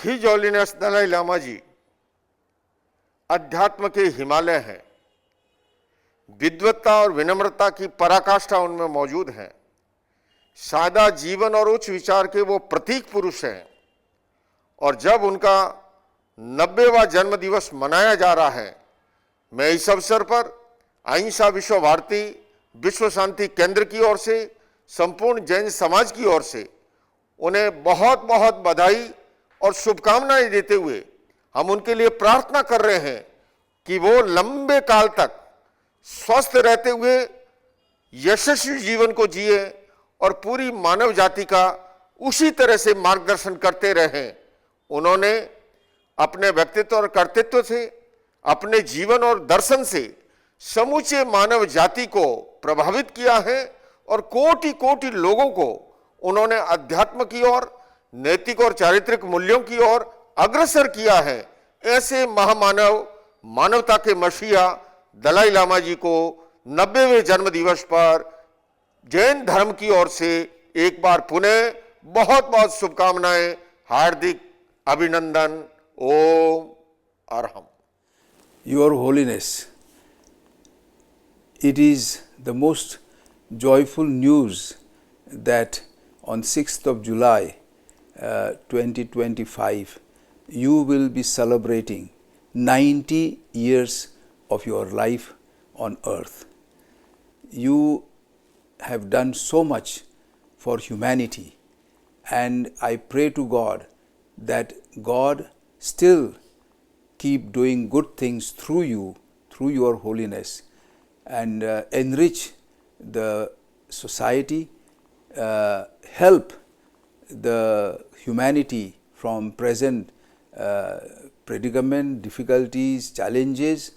His holiness Dalai Lama जी अध्यात्म के हिमालय हैं। विद्वत्ता और विनम्रता की पराकाष्ठा उनमें मौजूद है। सादा जीवन और उच्च विचार के वो प्रतीक पुरुष हैं। और जब उनका 90वां जन्म दिवस मनाया जा रहा है, मैं इस अवसर पर अहिंसा विश्व भारती विश्व शांति केंद्र की ओर से, संपूर्ण जैन समाज की ओर से उन्हें बहुत बहुत बधाई और शुभकामनाएं देते हुए हम उनके लिए प्रार्थना कर रहे हैं कि वो लंबे काल तक स्वस्थ रहते हुए यशस्वी जीवन को जिए और पूरी मानव जाति का उसी तरह से मार्गदर्शन करते रहें। उन्होंने अपने व्यक्तित्व और कर्तृत्व से, अपने जीवन और दर्शन से समूचे मानव जाति को प्रभावित किया है और कोटि कोटि लोगों को उन्होंने अध्यात्म की ओर, नैतिक और चारित्रिक मूल्यों की ओर अग्रसर किया है। ऐसे महामानव, मानवता के मसीहा दलाई लामा जी को 90वें जन्म दिवस पर जैन धर्म की ओर से एक बार पुनः बहुत बहुत शुभकामनाएं, हार्दिक अभिनंदन। ओम Arham. Your Holiness, it is the most joyful news that on 6th of July 2025 you will be celebrating 90 years of your life on earth. You have done so much for humanity, and I pray to God that God still keep doing good things through you, through your holiness, and enrich the society, help the humanity from present predicament, difficulties, challenges,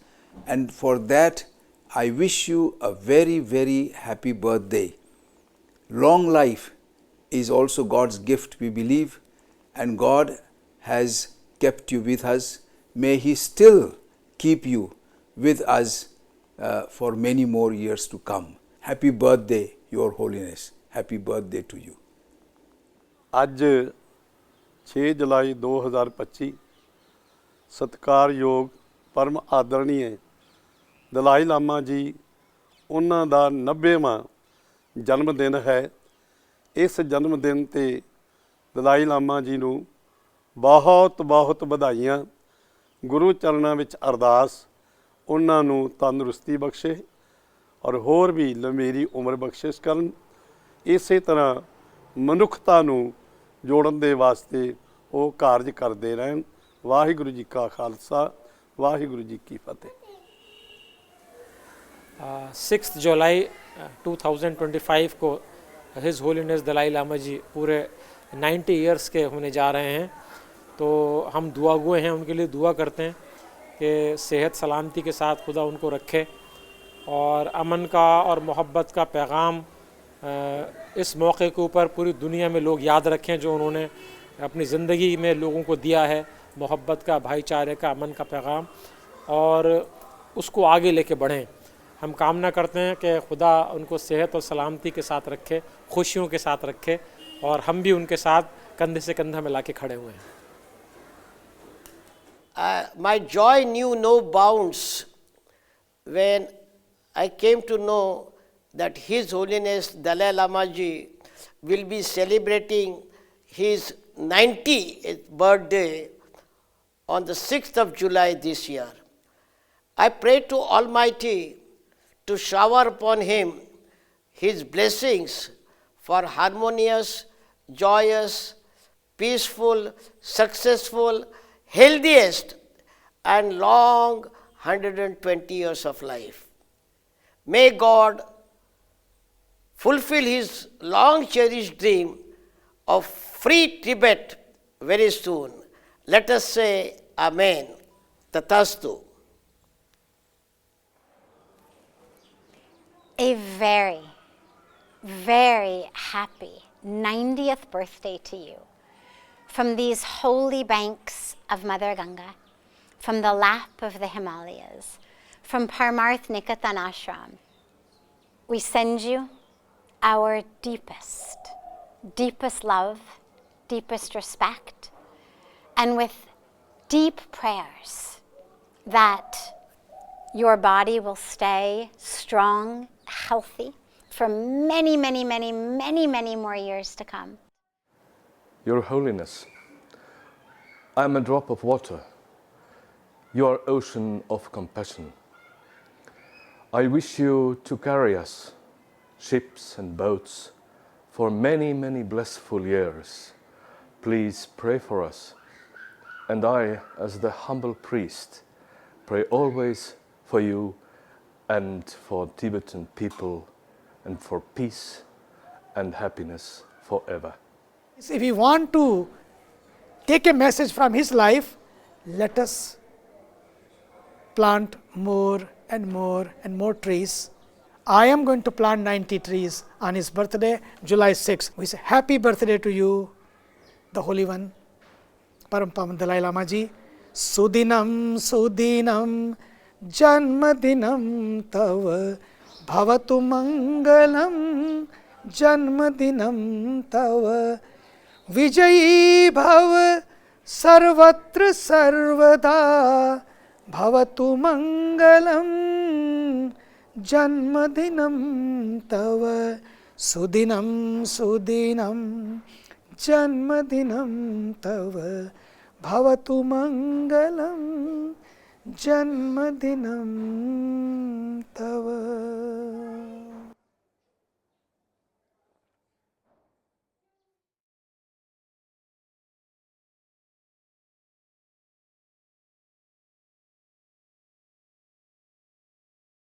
and for that I wish you a very, very happy birthday. Long life is also God's gift, we believe, and God has kept you with us. May He still keep you with us for many more years to come. Happy birthday, Your Holiness. Happy birthday to you. ਅੱਜ 6 ਜੁਲਾਈ 2025 ਸਤਿਕਾਰਯੋਗ ਪਰਮ ਆਦਰਣੀय ਦਲਾਈ ਲਾਮਾ ਜੀ ਉਹਨਾਂ ਦਾ 90ਵਾਂ ਜਨਮ ਦਿਨ ਹੈ। ਇਸ ਜਨਮ ਦਿਨ ਤੇ ਦਲਾਈ ਲਾਮਾ ਜੀ ਨੂੰ ਬਹੁਤ ਬਹੁਤ ਵਧਾਈਆਂ। ਗੁਰੂ ਚਰਨਾਂ ਵਿੱਚ ਅਰਦਾਸ ਉਹਨਾਂ ਨੂੰ ਤੰਦਰੁਸਤੀ ਬਖਸ਼ੇ ਔਰ ਹੋਰ ਵੀ ਲੰਮੇਰੀ ਉਮਰ ਬਖਸ਼ਿਸ਼ ਕਰਨ। ਇਸੇ ਤਰ੍ਹਾਂ ਮਨੁੱਖਤਾ ਨੂੰ ਜੋੜਨ ਦੇ ਵਾਸਤੇ ਉਹ ਕਾਰਜ ਕਰਦੇ ਰਹਿਣ। ਵਾਹਿਗੁਰੂ ਜੀ ਕਾ ਖਾਲਸਾ, ਵਾਹਿਗੁਰੂ ਜੀ ਕੀ ਫਤਿਹ। 6 जुलाई 2025 को हिज होलीनेस दलाई लामा जी पूरे 90 इयर्स के होने जा रहे हैं। तो हम दुआ गुए हैं, उनके लिए दुआ करते हैं कि सेहत सलामती के साथ खुदा उनको रखे और अमन का और मोहब्बत का पैगाम इस मौके के ऊपर पूरी दुनिया में लोग याद रखें जो उन्होंने अपनी ज़िंदगी में लोगों को दिया है, मोहब्बत का, भाईचारे का, अमन का पैगाम, और उसको आगे लेके बढ़ें। हम कामना करते हैं कि खुदा उनको सेहत और सलामती के साथ रखे, खुशियों के साथ रखे, और हम भी उनके साथ कंधे से कंधा मिला के खड़े हुए हैं। My joy knew no bounds when I came to know that His Holiness Dalai Lama Ji will be celebrating his 90th birthday on the 6th of July this year. I pray to Almighty to shower upon him His blessings for harmonious, joyous, peaceful, successful, healthiest and long 120 years of life. May God fulfill His long cherished dream of free Tibet very soon. Let us say Amen. Tathastu. A very, very happy 90th birthday to you. From these holy banks of Mother Ganga, from the lap of the Himalayas, from Parmarth Nikatan Ashram, we send you our deepest love, deepest respect, and with deep prayers that your body will stay strong, healthy for many, many, many, many, many more years to come. Your Holiness, I am a drop of water. You are ocean of compassion. I wish you to carry us, ships and boats, for many, many blissful years. Please pray for us. And I, as the humble priest, pray always for you and for Tibetan people and for peace and happiness forever. If we want to take a message from his life, let us plant more and more and more trees. I am going to plant 90 trees on his birthday, July 6th. We say happy birthday to you, the Holy One, Param Pavan Dalai Lama ji. Sudinam Sudinam Janmadinam Tava Bhavatu Mangalam Janmadinam Tava Vijayi Bhav Sarvatra Sarvada Bhavatu Mangalam Janmadinam Tava Sudinam Sudinam Janmadinam Tava Bhavatu Mangalam Janmadinam